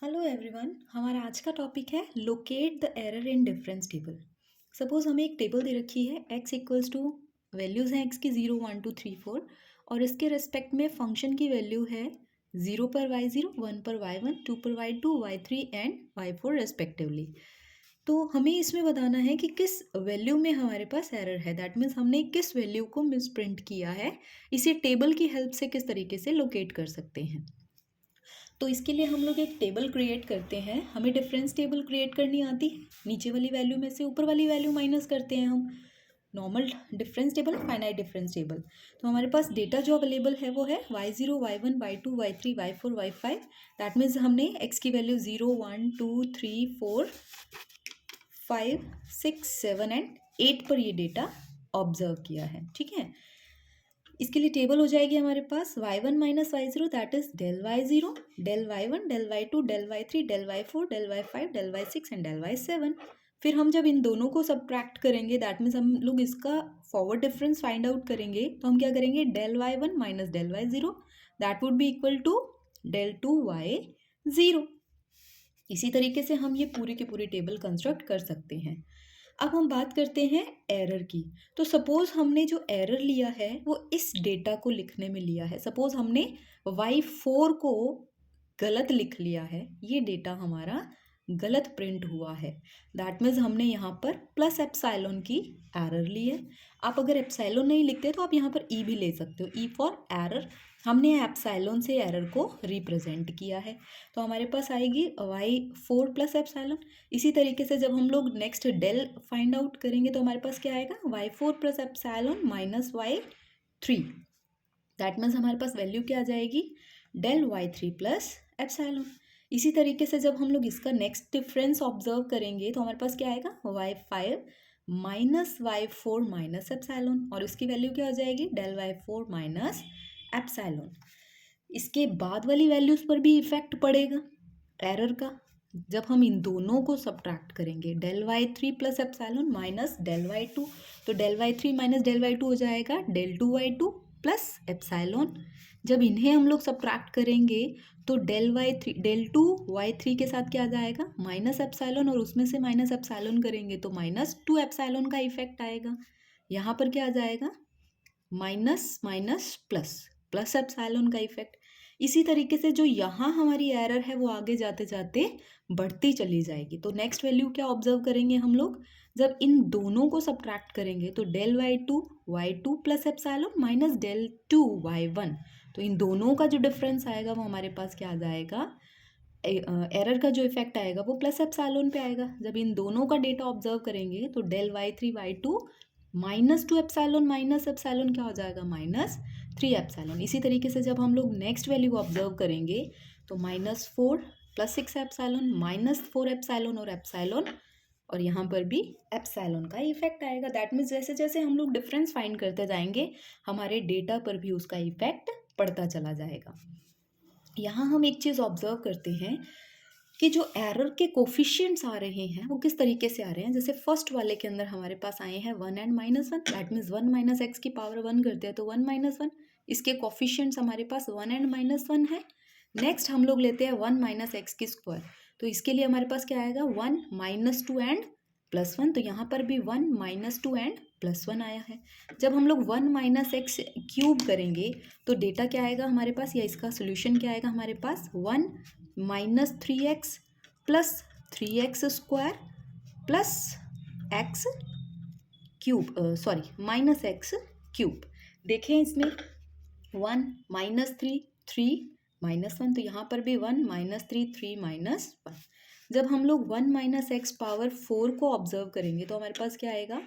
Hello everyone, हमारा आज का टॉपिक है locate the error in difference table. Suppose हमें एक टेबल दे रखी है x इक्वल्स टू वैल्यूज़ हैं x की 0 1 2 3 4 और इसके रिस्पेक्ट में फंक्शन की वैल्यू है 0 पर y0, 1 पर y1, 2 पर y2, y3 and y4 respectively. तो हमें इसमें बताना है कि किस वैल्यू में हमारे पास एरर है, दैट मीन्स हमने किस वैल्यू को मिसप्रिंट किया है। इसे टेबल की हेल्प से किस तरीके से लोकेट कर सकते हैं। तो इसके लिए हम लोग एक टेबल क्रिएट करते हैं। हमें डिफरेंस टेबल क्रिएट करनी आती है। नीचे वाली वैल्यू में से ऊपर वाली वैल्यू माइनस करते हैं हम। Normal difference table, finite difference table. तो हमारे पास डेटा जो अवेलेबल है वो है y0, y1, y2, y3, y4, y5। That means हमने x की वैल्यू 0 1 2 3 4 5 6 7 एंड 8 पर ये डेटा ऑब्जर्व किया है। ठीक है, इसके लिए टेबल हो जाएगी हमारे पास y1 minus y0, that is del y0, del y1, del y2, del y3, del y4, del y5, del y6 and del y7। फिर हम जब इन दोनों को सब्ट्रैक्ट करेंगे, दैट मीन्स हम लोग इसका फॉरवर्ड डिफरेंस फाइंड आउट करेंगे, तो हम क्या करेंगे, del y1 minus del y0 that would be equal to del 2y0। इसी तरीके से हम ये पूरी की पूरी टेबल कंस्ट्रक्ट कर सकते हैं। अब हम बात करते हैं एरर की। तो सपोज हमने जो एरर लिया है वो इस डेटा को लिखने में लिया है। सपोज हमने y4 को गलत लिख लिया है, ये डेटा हमारा गलत प्रिंट हुआ है। दैट मीन्स हमने यहाँ पर प्लस एप्साइलोन की एरर ली है। आप अगर एप्साइलोन नहीं लिखते तो आप यहाँ पर ई भी ले सकते हो, ई फॉर एरर। हमने एप्साइलोन से एरर को रिप्रेजेंट किया है, तो हमारे पास आएगी y4 प्लस एप्साइलोन। इसी तरीके से जब हम लोग नेक्स्ट डेल फाइंड आउट करेंगे तो हमारे पास क्या आएगा, y4 plus epsilon minus y3। That means हमारे पास वैल्यू क्या आ जाएगी, डेल y3 प्लस एप्साइलोन। इसी तरीके से जब हम लोग इसका नेक्स्ट डिफरेंस ऑब्जर्व करेंगे तो हमारे पास क्या आएगा, y5 माइनस y4 माइनस एप्साइलोन, और इसकी वैल्यू क्या हो जाएगी, डेल y4 माइनस एप्साइलोन। इसके बाद वाली वैल्यूज़ पर भी इफेक्ट पड़ेगा एरर का जब हम इन दोनों को सब्ट्रैक्ट करेंगे, del y3 plus epsilon minus del y2। तो del y3 minus del y2 हो जाएगा डेल 2y2 प्लस एप्साइलोन। जब इन्हें हम लोग सब्ट्रैक्ट करेंगे तो डेल y3 के साथ क्या आ जाएगा, माइनस एप्साइलोन, और उसमें से माइनस एप्साइलोन करेंगे तो माइनस 2 एप्साइलोन का इफेक्ट आएगा। यहाँ पर क्या आ जाएगा, माइनस माइनस प्लस, प्लस एप्साइलोन का इफेक्ट। इसी तरीके से जो यहाँ हमारी एरर है वो आगे जाते जाते बढ़ती चली जाएगी। तो नेक्स्ट वैल्यू क्या ऑब्जर्व करेंगे हम लोग, जब इन दोनों को सब्ट्रैक्ट करेंगे तो del y2 plus epsilon minus del 2y1। तो इन दोनों का जो डिफरेंस आएगा वो हमारे पास क्या आ जाएगा, एरर का जो इफेक्ट आएगा वो प्लस एप्साइलोन पे आएगा। जब इन दोनों का डेटा ऑब्जर्व करेंगे तो del y3 y2 minus 2 epsilon minus epsilon क्या हो जाएगा, माइनस 3 एप्साइलोन। इसी तरीके से जब हम लोग नेक्स्ट वैल्यू ऑब्जर्व करेंगे तो -4 प्लस 6 एप्साइलोन माइनस 4 एप्साइलोन और एप्साइलोन, और यहाँ पर भी एप्साइलोन का इफेक्ट आएगा। दैट मीन्स जैसे जैसे हम लोग डिफरेंस फाइंड करते जाएंगे हमारे डेटा पर भी उसका इफेक्ट पड़ता चला जाएगा। यहाँ हम एक चीज़ ऑब्जर्व करते हैं कि जो एरर के कोफिशिएंट्स आ रहे हैं वो किस तरीके से आ रहे हैं। जैसे फर्स्ट वाले के अंदर हमारे पास आए हैं 1 and -1, that means 1 minus X की पावर 1 करते हैं तो 1 माइनस 1, इसके कोफिशिएंट्स हमारे पास 1 एंड -1 है। नेक्स्ट हम लोग लेते हैं 1 माइनस एक्स की स्क्वायर, तो इसके लिए हमारे पास क्या आएगा, 1 माइनस 2 एंड +1। तो यहाँ पर भी 1 माइनस 2 एंड +1 आया है। जब हम लोग 1 माइनस एक्स क्यूब करेंगे तो डेटा क्या आएगा हमारे पास, या इसका सोल्यूशन क्या आएगा हमारे पास, 1 minus 3x plus 3x square plus x cube, sorry minus x cube. देखें इसमें 1 माइनस 3 माइनस 1, तो यहाँ पर भी 1 माइनस 3 माइनस 1। जब हम लोग 1 माइनस एक्स पावर 4 को ऑब्जर्व करेंगे तो हमारे पास क्या आएगा,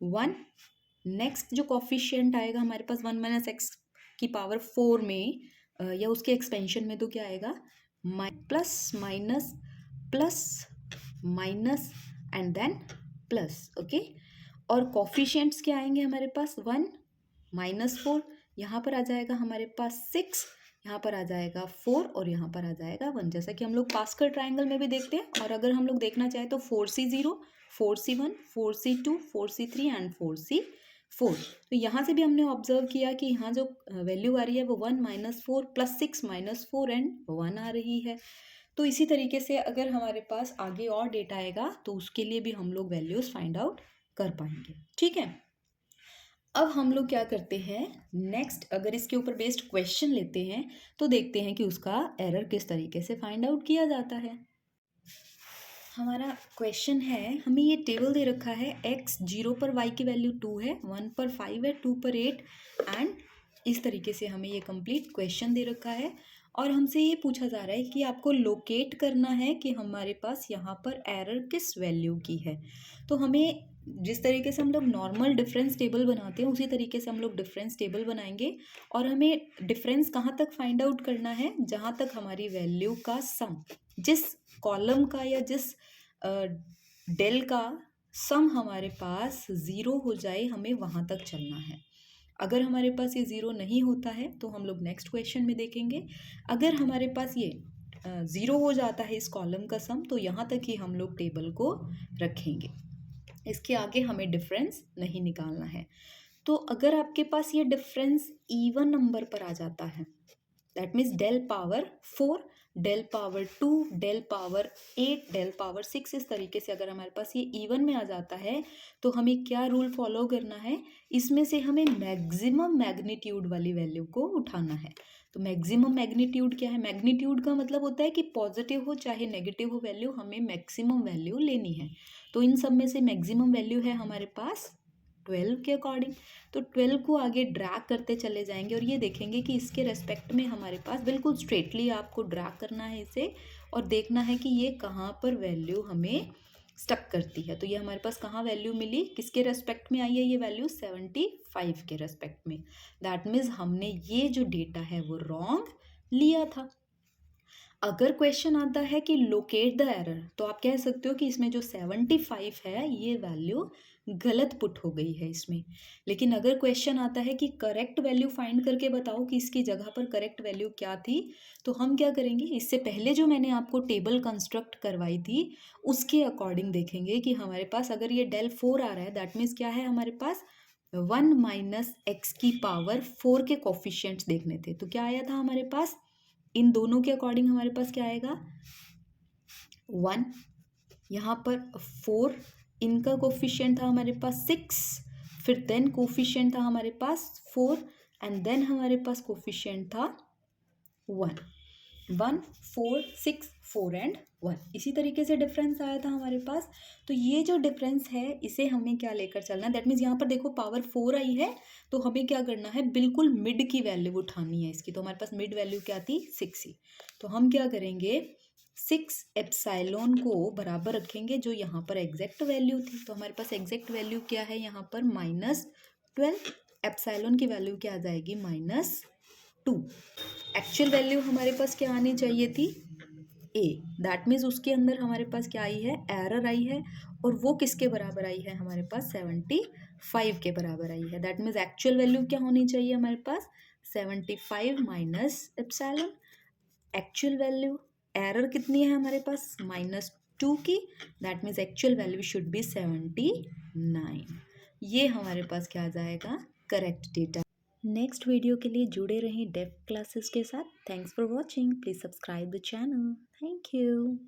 1। नेक्स्ट जो कॉफिशिएंट आएगा हमारे पास 1 माइनस एक्स की पावर 4 में या उसके एक्सपेंशन में, तो क्या आएगा, plus minus plus minus and then plus, okay. और कॉफिशिएंट्स क्या आएंगे हमारे पास, 1 -4, यहाँ पर आ जाएगा हमारे पास 6, यहाँ पर आ जाएगा 4 और यहाँ पर आ जाएगा 1, जैसा कि हम लोग पास्कल ट्रायंगल में भी देखते हैं। और अगर हम लोग देखना चाहें तो 4C0, 4C1, 4C2, 4C3 and 4C4। तो यहाँ से भी हमने ऑब्जर्व किया कि यहाँ जो वैल्यू आ रही है वो 1 -4 +6 -4 एंड 1 आ रही है। तो इसी तरीके से अगर हमारे पास आगे और डेटा आएगा तो उसके लिए भी हम लोग वैल्यूज़ फाइंड आउट कर पाएंगे। ठीक है, अब हम लोग क्या करते हैं, नेक्स्ट अगर इसके ऊपर बेस्ड क्वेश्चन लेते हैं तो देखते हैं कि उसका एरर किस तरीके से फाइंड आउट किया जाता है। हमारा क्वेश्चन है, हमें ये टेबल दे रखा है x 0 पर y की वैल्यू 2 है, 1 पर 5 है, 2 पर 8 एंड इस तरीके से हमें ये कंप्लीट क्वेश्चन दे रखा है और हमसे ये पूछा जा रहा है कि आपको लोकेट करना है कि हमारे पास यहाँ पर एरर किस वैल्यू की है। तो हमें जिस तरीके से हम लोग नॉर्मल डिफरेंस टेबल बनाते हैं उसी तरीके से हम लोग डिफरेंस टेबल बनाएंगे और हमें डिफरेंस कहाँ तक फाइंड आउट करना है, जहाँ तक हमारी वैल्यू का सम, जिस कॉलम का या जिस डेल का सम हमारे पास ज़ीरो हो जाए, हमें वहाँ तक चलना है। अगर हमारे पास ये ज़ीरो नहीं होता है तो हम लोग नेक्स्ट क्वेश्चन में देखेंगे। अगर हमारे पास ये ज़ीरो हो जाता है इस कॉलम का सम, तो यहाँ तक ही हम लोग टेबल को रखेंगे, इसके आगे हमें डिफरेंस नहीं निकालना है। तो अगर आपके पास ये डिफरेंस इवन नंबर पर आ जाता है, that means del power 4, del power 2, del power 8, del power 6, इस तरीके से अगर हमारे पास ये इवन में आ जाता है तो हमें क्या रूल फॉलो करना है, इसमें से हमें मैक्सिमम मैग्नीट्यूड वाली वैल्यू को उठाना है। तो मैक्सिमम मैग्नीट्यूड क्या है, मैग्नीट्यूड का मतलब होता है कि पॉजिटिव हो चाहे नेगेटिव हो वैल्यू, हमें मैक्सिमम वैल्यू लेनी है। तो इन सब में से मैक्सिमम वैल्यू है हमारे पास 12 के अकॉर्डिंग। तो 12 को आगे ड्रैग करते चले जाएंगे और ये देखेंगे कि इसके रेस्पेक्ट में हमारे पास बिल्कुल स्ट्रेटली आपको ड्रैग करना है इसे और देखना है कि ये कहाँ पर वैल्यू हमें स्टक करती है। तो ये हमारे पास कहाँ वैल्यू मिली, किसके रेस्पेक्ट में आई है ये वैल्यू, 75 के रेस्पेक्ट में। दैट मीन्स हमने ये जो डेटा है वो रॉन्ग लिया था। अगर क्वेश्चन आता है कि लोकेट द एरर, तो आप कह सकते हो कि इसमें जो 75 है ये वैल्यू गलत पुट हो गई है इसमें। लेकिन अगर क्वेश्चन आता है कि करेक्ट वैल्यू फाइंड करके बताओ कि इसकी जगह पर करेक्ट वैल्यू क्या थी, तो हम क्या करेंगे, इससे पहले जो मैंने आपको टेबल कंस्ट्रक्ट करवाई थी उसके अकॉर्डिंग देखेंगे कि हमारे पास अगर ये डेल 4 आ रहा है, दैट मीन्स क्या है, हमारे पास 1 माइनस एक्स की पावर 4 के कोफिशिएंट्स देखने थे। तो क्या आया था हमारे पास, इन दोनों के अकॉर्डिंग हमारे पास क्या आएगा, 1, यहाँ पर 4, इनका कोफिशिएंट था हमारे पास 6, फिर देन कोफिशिएंट था हमारे पास 4 एंड देन हमारे पास कोफिशिएंट था 1, 1, 4, 6, 4 एंड 1। इसी तरीके से डिफरेंस आया था हमारे पास। तो ये जो डिफरेंस है इसे हमें क्या लेकर चलना है, दैट मीन्स यहाँ पर देखो पावर 4 आई है तो हमें क्या करना है, बिल्कुल मिड की वैल्यू उठानी है इसकी। तो हमारे पास मिड वैल्यू क्या थी, 6 ही। तो हम क्या करेंगे, 6 एप्सिलॉन को बराबर रखेंगे जो यहाँ पर एग्जैक्ट वैल्यू थी। तो हमारे पास एग्जैक्ट वैल्यू क्या है यहाँ पर, -12। एप्सिलॉन की वैल्यू क्या आ जाएगी, -2। एक्चुअल वैल्यू हमारे पास क्या आनी चाहिए थी, ए। दैट मीन्स उसके अंदर हमारे पास क्या आई है, एरर आई है और वो किसके बराबर आई है, हमारे पास 75 के बराबर आई है। दैट मीन्स एक्चुअल वैल्यू क्या होनी चाहिए हमारे पास, 75 minus epsilon. Actual value, error कितनी है हमारे पास, -2 की। That means actual value should be 79। ये हमारे पास क्या आ जाएगा, करेक्ट डेटा। नेक्स्ट वीडियो के लिए जुड़े रहें डेफ क्लासेस के साथ। Thanks for watching, please subscribe the channel. Thank you.